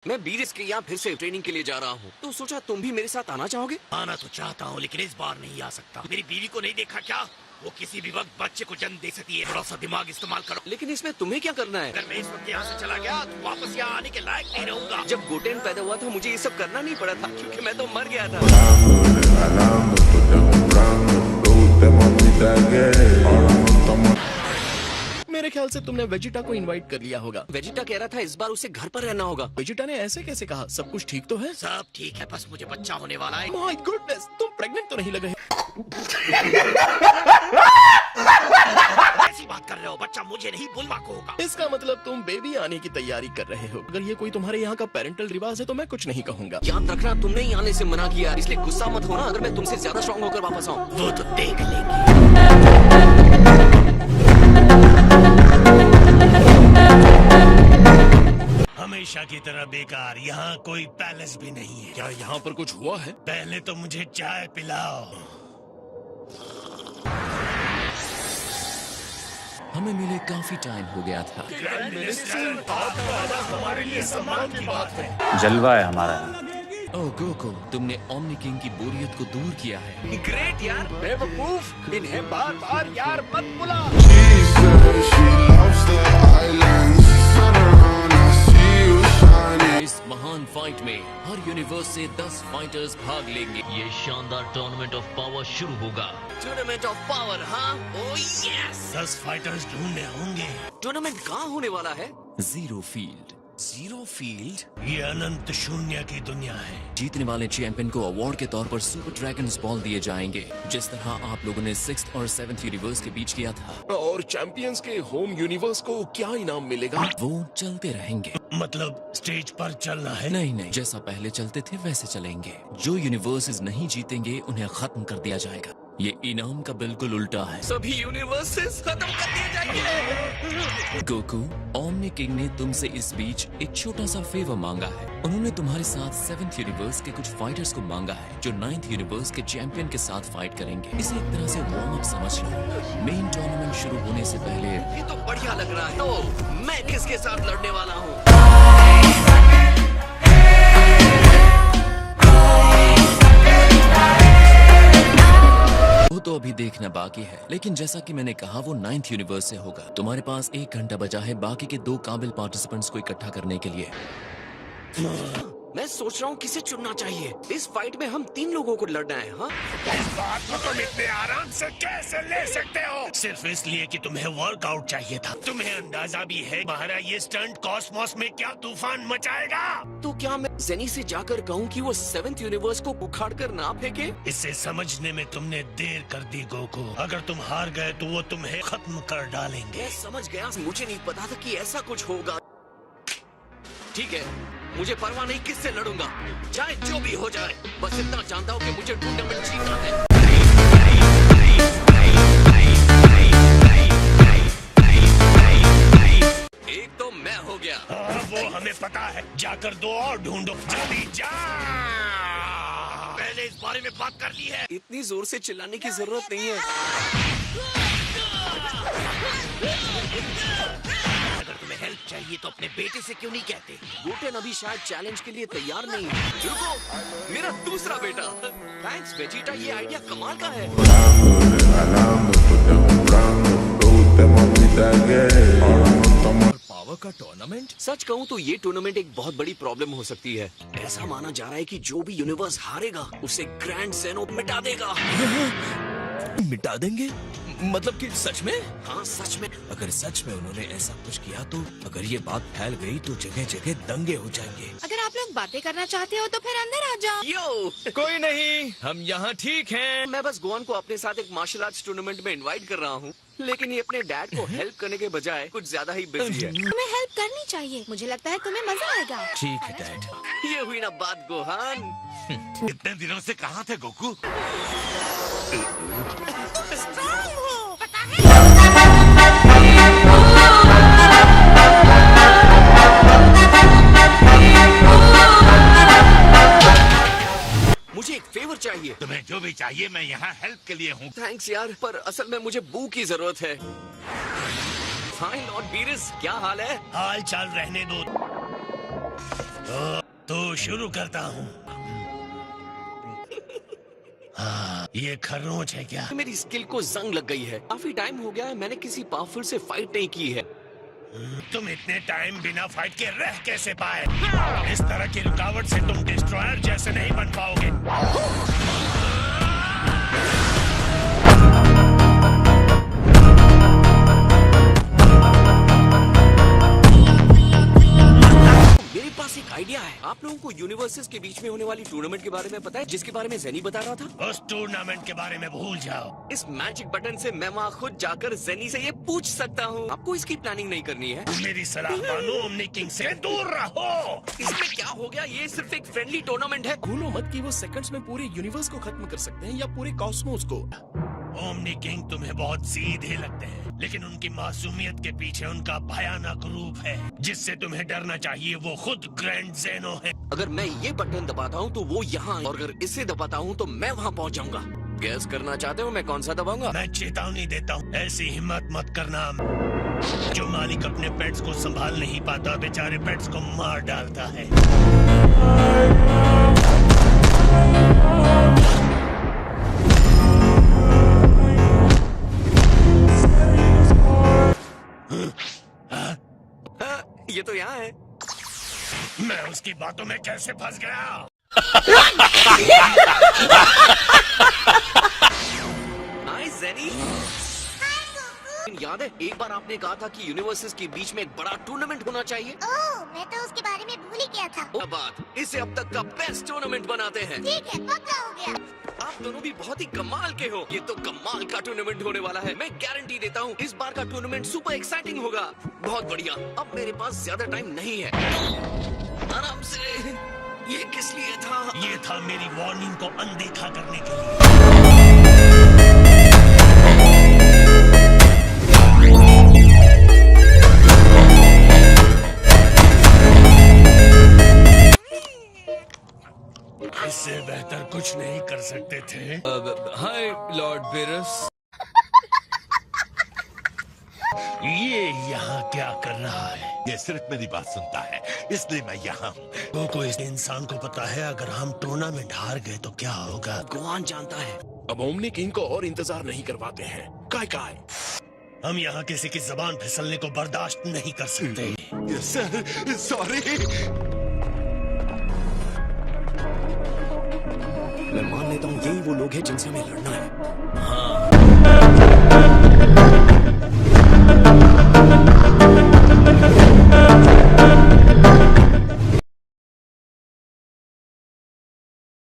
मैं बीरिस के यहाँ फिर से ट्रेनिंग के लिए जा रहा हूँ, तो सोचा तुम भी मेरे साथ आना चाहोगे? आना तो चाहता हूँ लेकिन इस बार नहीं आ सकता। मेरी बीवी को नहीं देखा क्या? वो किसी भी वक्त बच्चे को जन्म दे सकती है। थोड़ा सा दिमाग इस्तेमाल करो। लेकिन इसमें तुम्हें क्या करना है? अगर मैं इस वक्त यहाँ से चला गया तो वापस यहाँ आने के लायक नहीं रहूंगा। जब गोटेन पैदा हुआ था मुझे ये सब करना नहीं पड़ा था, क्योंकि मैं तो मर गया था। मेरे ख्याल से तुमने वेजिटा को इनवाइट कर लिया होगा। वेजिटा कह रहा था इस बार उसे घर पर रहना होगा। वेजिटा ने ऐसे कैसे कहा? सब कुछ ठीक तो है? सब ठीक है, बस मुझे बच्चा होने वाला है। माय गुडनेस, तुम प्रेग्नेंट तो नहीं लगे? ऐसी बात कर रहे हो? बच्चा मुझे नहीं बुलवा को होगा। इसका मतलब तुम बेबी आने की तैयारी कर रहे हो। अगर ये कोई तुम्हारे यहाँ का पेरेंटल रिवाज है तो मैं कुछ नहीं कहूँगा। याद रखना तुमने ही आने से मना किया, इसलिए गुस्सा मत होना अगर मैं तुमसे ज्यादा स्ट्रॉन्ग होकर वापस आऊँ। वो तो देख लेंगे। हमेशा की तरह बेकार, यहाँ कोई पैलेस भी नहीं है। क्या यहाँ पर कुछ हुआ है? पहले तो मुझे चाय पिलाओ। हमें मिले काफी टाइम हो गया था। हमारे लिए सम्मान की बात है। जलवा है हमारा। ओह गोकू, तुमने ओमनी किंग की बोरियत को दूर किया है। ग्रेट यार, बेवकूफ, इन्हें बार बार यार मत बुला। इस महान फाइट में हर यूनिवर्स से 10 फाइटर्स भाग लेंगे। ये शानदार टूर्नामेंट ऑफ पावर शुरू होगा। टूर्नामेंट ऑफ पावर, हाँ? Oh yes. 10 फाइटर्स ढूंढने होंगे। टूर्नामेंट कहाँ होने वाला है? Zero field. Zero field? ये अनंत शून्य की दुनिया है। जीतने वाले चैंपियन को अवार्ड के तौर पर सुपर ड्रैगन्स बॉल दिए जाएंगे, जिस तरह आप लोगों ने 6th और 7th यूनिवर्स के बीच किया था। और चैंपियंस के होम यूनिवर्स को क्या इनाम मिलेगा? वो चलते रहेंगे। मतलब स्टेज पर चलना है? नहीं, जैसा पहले चलते थे वैसे चलेंगे। जो यूनिवर्सेस नहीं जीतेंगे उन्हें खत्म कर दिया जाएगा। ये इनाम का बिल्कुल उल्टा है। सभी यूनिवर्सेस खत्म कर दिए जाएंगे। गोकू, ओमनी किंग ने तुमसे इस बीच एक छोटा सा फेवर मांगा है। उन्होंने तुम्हारे साथ 7th यूनिवर्स के कुछ फाइटर्स को मांगा है, जो 9th यूनिवर्स के चैंपियन के साथ फाइट करेंगे। इसे एक तरह से वार्म अप समझ लो। मेन टूर्नामेंट शुरू होने से पहले ये तो बढ़िया लग रहा है। तो मैं किसके साथ लड़ने वाला हूँ? वो तो अभी देखना बाकी है, लेकिन जैसा कि मैंने कहा वो 9th यूनिवर्स से होगा। तुम्हारे पास 1 घंटा बचा है बाकी के 2 काबिल पार्टिसिपेंट्स को इकट्ठा करने के लिए। मैं सोच रहा हूँ किसे चुनना चाहिए। इस फाइट में हम 3 लोगों को लड़ना है। हाँ, इस बात को तुम इतने आराम से कैसे ले सकते हो? सिर्फ इसलिए कि तुम्हें वर्कआउट चाहिए था। तुम्हें अंदाजा भी है तुम्हारा ये स्टंट कॉस्मोस में क्या तूफान मचाएगा? तो क्या मैं जेनी से जाकर कहूँ कि वो 7th यूनिवर्स को उखाड़ कर ना फेंके? इसे समझने में तुमने देर कर दी गोकू। अगर तुम हार गए तो वो तुम्हें खत्म कर डालेंगे। मैं समझ गया, मुझे नहीं पता था कि ऐसा कुछ होगा। ठीक है, मुझे परवाह नहीं किससे लड़ूंगा, चाहे जो भी हो जाए। बस इतना जानता हूँ कि मुझे टूर्नामेंट जीतना है। एक तो मैं हो गया। हाँ, वो हमें पता है। जाकर 2 और ढूंढो, जल्दी जा। पहले इस बारे में बात कर ली है। इतनी जोर से चिल्लाने की जरूरत नहीं है। अगर तुम्हें हेल्प चाहिए तो अपने बेटे से क्यों नहीं कहते? गोटेन अभी शायद चैलेंज के लिए तैयार नहीं है। रुको, मेरा दूसरा बेटा। थैंक्स वेजिटा, ये आइडिया कमाल का है। पावर का टूर्नामेंट? सच कहूँ तो ये टूर्नामेंट एक बहुत बड़ी प्रॉब्लम हो सकती है। ऐसा माना जा रहा है कि जो भी यूनिवर्स हारेगा उसे ग्रैंड ज़ेनो मिटा देगा। मिटा देंगे? मतलब कि सच में? हाँ, सच में। अगर सच में उन्होंने ऐसा कुछ किया तो अगर ये बात फैल गई तो जगह जगह दंगे हो जाएंगे। अगर आप लोग बातें करना चाहते हो तो फिर अंदर आ जाओ। यो, कोई नहीं, हम यहाँ ठीक हैं। मैं बस गोवान को अपने साथ एक मार्शल आर्ट्स टूर्नामेंट में इनवाइट कर रहा हूँ, लेकिन ये अपने डैड को हेल्प करने के बजाय कुछ ज्यादा ही बिजी है। तुम्हें हेल्प करनी चाहिए, मुझे लगता है तुम्हें मजा आएगा। ठीक है डैड। ये हुई ना बात गोहान। इतने दिनों से कहाँ थे गोकू? मुझे एक फेवर चाहिए। तुम्हें जो भी चाहिए मैं यहाँ हेल्प के लिए हूँ। थैंक्स यार, पर असल में मुझे बू की जरूरत है। हाय लॉर्ड बीरिस, क्या हाल है? हाल चाल रहने दो। तो शुरू करता हूँ। हाँ, ये खरनोच है क्या? मेरी स्किल को जंग लग गई है। काफी टाइम हो गया है मैंने किसी पावरफुल से फाइट नहीं की है। तुम इतने टाइम बिना फाइट के रह कैसे पाए? इस तरह की रुकावट से तुम डिस्ट्रॉयर जैसे नहीं बन पाओगे। मेरे पास एक आइडिया है। आप लोगों को यूनिवर्सेस के बीच में होने वाली टूर्नामेंट के बारे में पता है, जिसके बारे में जेनी बता रहा था? उस टूर्नामेंट के बारे में भूल जाओ। इस मैजिक बटन से मैं वहाँ खुद जाकर जेनी से ये पूछ सकता हूँ। आपको इसकी प्लानिंग नहीं करनी है। मेरी सलाह मानो, ओमनी किंग से दूर रहो। इसमें क्या हो गया? ये सिर्फ एक फ्रेंडली टूर्नामेंट है। भूलो मत कि वो सेकंड्स में पूरे यूनिवर्स को खत्म कर सकते हैं या पूरे कॉस्मोस को। ओमनी किंग तुम्हें बहुत सीधे लगते हैं, लेकिन उनकी मासूमियत के पीछे उनका भयानक रूप है। जिससे तुम्हें डरना चाहिए वो खुद ग्रैंड ज़ेनो है। अगर मैं ये बटन दबाता हूँ तो वो यहाँ, और अगर इसे दबाता हूँ तो मैं वहाँ पहुँच जाऊंगा। गैस करना चाहते हो मैं कौन सा दबाऊंगा? मैं चेतावनी देता हूँ, ऐसी हिम्मत मत करना। जो मालिक अपने पेट्स को संभाल नहीं पाता, बेचारे पेट्स को मार डालता है। ये तो यहाँ है। मैं उसकी बातों में कैसे फंस गया? हाय जेनी। याद है एक बार आपने कहा था कि यूनिवर्सेस के बीच में एक बड़ा टूर्नामेंट होना चाहिए? ओह, मैं तो उसके बारे में भूल ही गया था। वो बात, इसे अब तक का बेस्ट टूर्नामेंट बनाते हैं। ठीक है, पक्का हो गया। आप दोनों भी बहुत ही कमाल के हो। ये तो कमाल का टूर्नामेंट होने वाला है। मैं गारंटी देता हूँ इस बार का टूर्नामेंट सुपर एक्साइटिंग होगा। बहुत बढ़िया। अब मेरे पास ज्यादा टाइम नहीं है। आराम से। ये किस लिए था? ये था मेरी वार्निंग को अनदेखा करने के लिए। इससे बेहतर कुछ नहीं कर सकते थे। हाय लॉर्ड बेरस। ये यहाँ क्या कर रहा है? ये सिर्फ मेरी बात सुनता है, इसलिए मैं यहाँ हूँ। को इस इंसान को पता है अगर हम टूर्नामेंट हार गए तो क्या होगा? गोवान जानता है। अब ओमनी किंग को और इंतजार नहीं करवाते हैं। काय हम यहाँ किसी की जबान फिसलने को बर्दाश्त नहीं कर सकते। Sir, sorry. मैं मान लेता हूँ यही वो लोग हैं जिनसे हमें लड़ना है। हाँ।